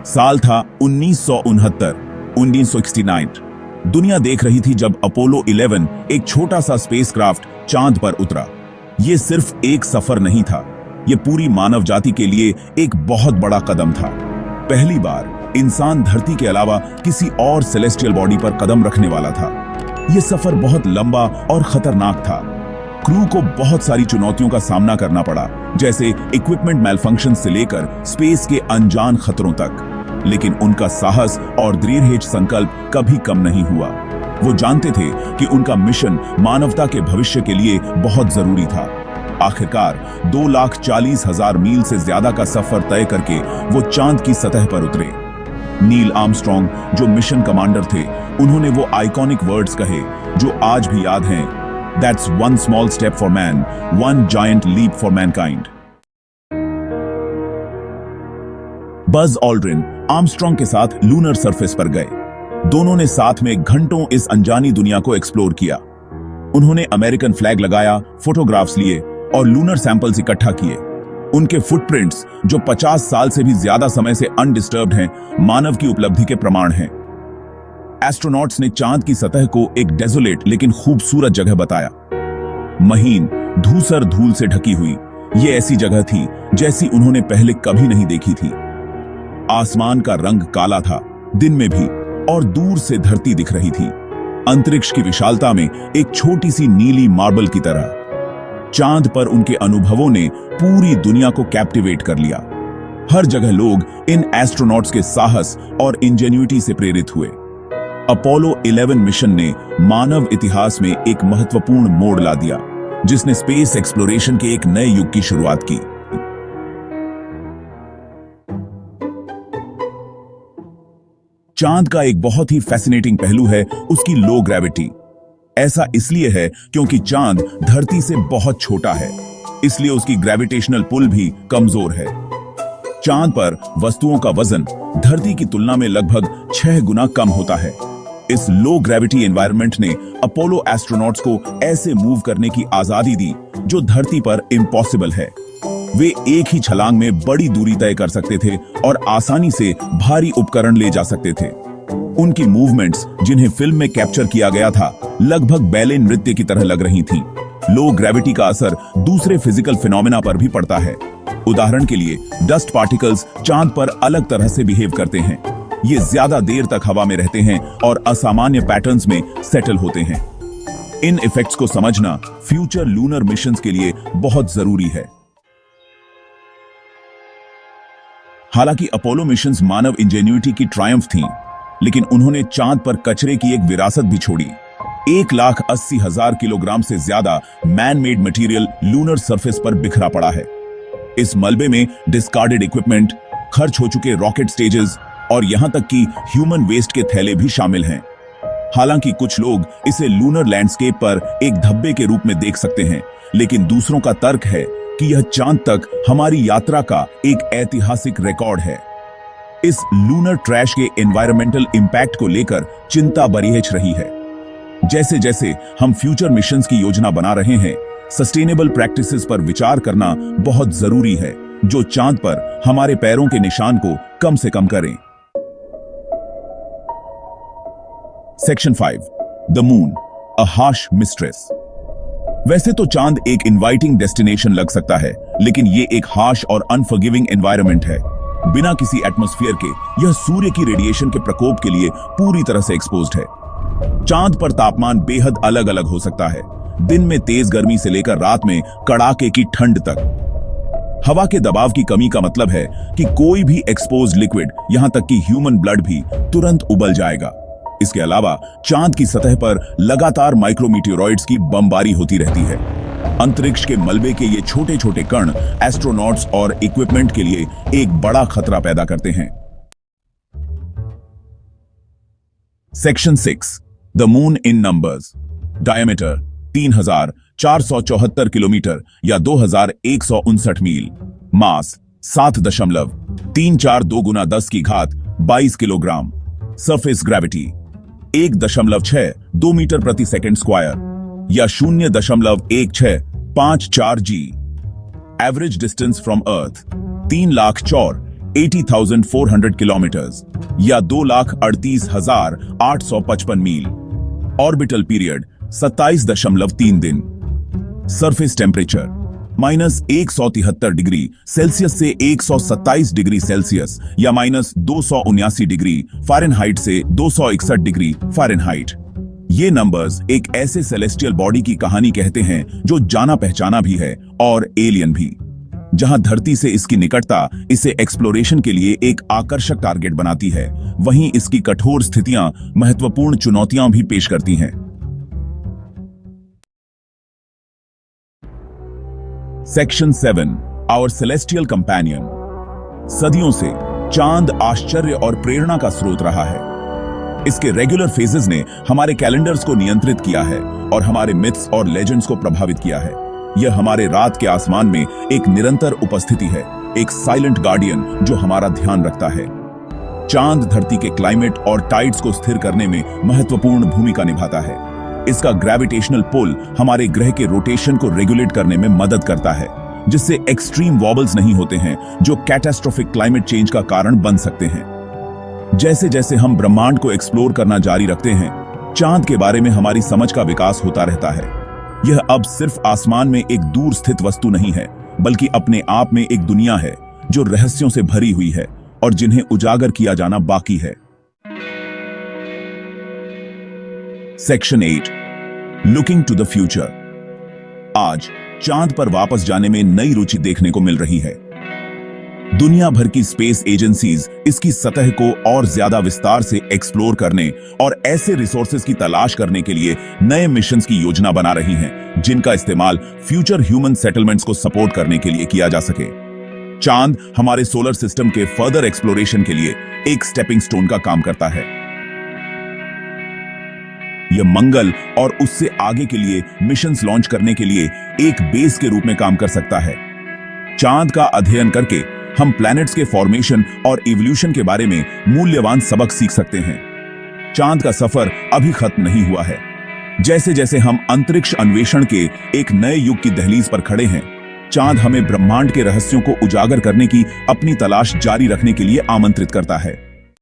साल था 1969। दुनिया देख रही थी जब अपोलो 11 एक छोटा सा स्पेसक्राफ्ट चांद पर उतरा। ये सिर्फ एक सफर नहीं था, ये पूरी मानव जाति के लिए एक बहुत बड़ा कदम था। पहली बार इंसान धरती के अलावा किसी और सेलेस्टियल बॉडी पर कदम रखने वाला था। यह सफर बहुत लंबा और खतरनाक था। क्रू को बहुत सारी चुनौतियों का सामना करना पड़ा, जैसे इक्विपमेंट मैलफंक्शन से लेकर स्पेस के अनजान खतरों तक। लेकिन उनका साहस और दृढ़ संकल्प कभी कम नहीं हुआ। वो जानते थे कि उनका मिशन मानवता के भविष्य के लिए बहुत जरूरी था। आखिरकार 2,40,000 मील से ज्यादा का सफर तय करके वो चांद की सतह पर उतरे। नील आर्मस्ट्रॉन्ग जो मिशन कमांडर थे, उन्होंने वो आइकॉनिक वर्ड्स कहे जो आज भी याद हैं, that's one small step for man, one giant leap for mankind. Buzz Aldrin Armstrong के साथ लूनर सरफेस पर गए। दोनों ने साथ में घंटों इस अनजानी दुनिया को एक्सप्लोर किया। उन्होंने अमेरिकन फ्लैग लगाया, फोटोग्राफ्स लिए और लूनर सैंपल्स इकट्ठा किए। उनके फुटप्रिंट्स, जो 50 साल से भी ज्यादा समय से अनडिस्टर्ब्ड हैं, मानव की उपलब्धि के प्रमाण हैं। एस्ट्रोनॉट्स ने चांद की सतह को एक डेजोलेट लेकिन खूबसूरत जगह बताया। महीन धूसर धूल से ढकी हुई ये ऐसी जगह थी जैसी उन्होंने पहले कभी नहीं देखी थी। आसमान का रंग काला था, दिन में भी, और दूर से धरती दिख रही थी, अंतरिक्ष की विशालता में एक छोटी सी नीली मार्बल की तरह। चांद पर उनके अनुभवों ने पूरी दुनिया को कैप्टिवेट कर लिया। हर जगह लोग इन एस्ट्रोनॉट्स के साहस और इंजेन्युइटी से प्रेरित हुए। अपोलो 11 मिशन ने मानव इतिहास में एक महत्वपूर्ण मोड़ ला दिया, जिसने स्पेस एक्सप्लोरेशन के एक नए युग की शुरुआत की। चांद का एक बहुत ही फैसिनेटिंग पहलू है उसकी लो ग्रेविटी। ऐसा इसलिए है क्योंकि चांद धरती से बहुत छोटा है, इसलिए उसकी ग्रेविटेशनल पुल भी कमजोर है। चांद पर वस्तुओं का वजन धरती की तुलना में लगभग 6 गुना कम होता है। इस लो ग्रेविटी एनवायरनमेंट ने अपोलो एस्ट्रोनॉट्स को ऐसे मूव करने की आजादी दी जो धरती पर इम्पॉसिबल है। वे एक ही छलांग में बड़ी दूरी तय कर सकते थे और आसानी से भारी उपकरण ले जा सकते थे। उनकी मूवमेंट्स, जिन्हें फिल्म में कैप्चर किया गया था, लगभग बैले नृत्य की तरह लग रही थीं। लो ग्रेविटी का असर दूसरे फिजिकल फिनोमेना पर भी पड़ता है। उदाहरण के लिए डस्ट पार्टिकल्स चांद पर अलग तरह से बिहेव करते हैं। ये ज्यादा देर तक हवा में रहते हैं और असामान्य पैटर्न्स में सेटल होते हैं। इन इफेक्ट्स को समझना फ्यूचर लूनर मिशंस के लिए बहुत जरूरी है। हालांकि अपोलो मिशंस मानव इंजेन्युइटी की ट्रायम्फ थीं, लेकिन उन्होंने चांद पर कचरे की एक विरासत भी छोड़ी। 1,80,000 किलोग्राम से ज्यादा man made material lunar surface पर बिखरा पड़ा है। इस मलबे में डिस्कार्डेड इक्विपमेंट, खर्च हो चुके रॉकेट स्टेजेस और यहां तक कि ह्यूमन वेस्ट के थैले भी शामिल हैं। हालांकि कुछ लोग इसे लूनर लैंडस्केप पर एक धब्बे के रूप में देख सकते हैं, लेकिन दूसरों का तर्क है कि यह चांद तक हमारी यात्रा का एक ऐतिहासिक रिकॉर्ड है। इस लूनर ट्रैश के एनवायरमेंटल इंपैक्ट को लेकर चिंता बरहिच रही है। जैसे जैसे हम फ्यूचर मिशंस की योजना बना रहे हैं, सस्टेनेबल प्रैक्टिसेस पर विचार करना बहुत जरूरी है, जो चांद पर हमारे पैरों के निशान को कम से कम करें। Section 5, the moon, a harsh mistress. वैसे तो चांद एक इनवाइटिंग डेस्टिनेशन लग सकता है, लेकिन ये एक हार्श और अनफॉरगिविंग एनवायरनमेंट है। बिना किसी एटमॉस्फेयर के यह सूर्य की रेडिएशन के प्रकोप के लिए पूरी तरह से एक्सपोज्ड है। चांद पर तापमान बेहद अलग अलग हो सकता है, दिन में तेज गर्मी से लेकर रात में कड़ाके की ठंड तक। हवा के दबाव की कमी का मतलब है कि कोई भी एक्सपोज्ड लिक्विड, यहां तक कि ह्यूमन ब्लड भी तुरंत उबल जाएगा। इसके अलावा चांद की सतह पर लगातार माइक्रोमीटियोरॉइड्स की बमबारी होती रहती है। अंतरिक्ष के मलबे के ये छोटे छोटे कण एस्ट्रोनॉट्स और इक्विपमेंट के लिए एक बड़ा खतरा पैदा करते हैं। Section 6, the moon in numbers. Diameter 3,474 kilometre या 2,159 मील। मास 7.342 गुना 10 की घात 22 किलोग्राम। सरफेस ग्रेविटी 1.62 मीटर प्रति सेकंड स्क्वायर या 0.1654 G. Average distance from earth 3,04,000 80,400 kilometres या 2,38,855 मील। ऑर्बिटल पीरियड 27.3 दिन। सरफेस टेम्परेचर -173 डिग्री सेल्सियस से 127 डिग्री सेल्सियस या -279 डिग्री फ़ारेनहाइट से 261 डिग्री फ़ारेनहाइट। ये नंबर्स एक ऐसे सेलेस्टियल बॉडी की कहानी कहते हैं जो जाना पहचाना भी है और एलियन भी। जहां धरती से इसकी निकटता इसे एक्सप्लोरेशन के लिए एक आकर्षक टारगेट बनाती है, वहीं इसकी कठोर स्थितियां महत्वपूर्ण चुनौतियां भी पेश करती हैं। Section 7 our celestial companion. सदियों से चांद आश्चर्य और प्रेरणा का स्रोत रहा है। इसके रेगुलर फेजेस ने हमारे कैलेंडर्स को नियंत्रित किया है और हमारे मिथ्स और लेजेंड्स को प्रभावित किया है। यह हमारे रात के आसमान में एक निरंतर उपस्थिति है, एक साइलेंट गार्डियन जो हमारा ध्यान रखता है। चांद धरती के क्लाइमेट और टाइड्स को स्थिर करने में महत्वपूर्ण भूमिका निभाता है। इसका ग्रेविटेशनल पुल हमारे ग्रह के रोटेशन को रेगुलेट करने में मदद करता है, जिससे एक्सट्रीम वॉबल्स नहीं होते हैं जो कैटास्ट्रोफिक क्लाइमेट चेंज का कारण बन सकते हैं। जैसे जैसे हम ब्रह्मांड को एक्सप्लोर करना जारी रखते हैं, चांद के बारे में हमारी समझ का विकास होता रहता है। यह अब सिर्फ आसमान में एक दूर स्थित वस्तु नहीं है, बल्कि अपने आप में एक दुनिया है जो रहस्यों से भरी हुई है और जिन्हें उजागर किया जाना बाकी है। Section 8 looking to the future. आज चांद पर वापस जाने में नई रुचि देखने को मिल रही है। दुनिया भर की स्पेस एजेंसीज इसकी सतह को और ज्यादा विस्तार से एक्सप्लोर करने और ऐसे रिसोर्सेज की तलाश करने के लिए नए मिशंस की योजना बना रही हैं, जिनका इस्तेमाल फ्यूचर ह्यूमन सेटलमेंट्स को सपोर्ट करने के लिए किया जा सके। चांद हमारे सोलर सिस्टम के फर्दर एक्सप्लोरेशन के लिए एक स्टेपिंग स्टोन का काम करता है। यह मंगल और उससे आगे के लिए मिशंस लॉन्च करने के लिए एक बेस के रूप में काम कर सकता है। चांद का अध्ययन करके हम प्लैनेट्स के फॉर्मेशन और इवोल्यूशन के बारे में मूल्यवान सबक सीख सकते हैं। चांद का सफर अभी खत्म नहीं हुआ है। जैसे जैसे हम अंतरिक्ष अन्वेषण के एक नए युग की दहलीज पर खड़े हैं, चांद हमें ब्रह्मांड के रहस्यों को उजागर करने की अपनी तलाश जारी रखने के लिए आमंत्रित करता है।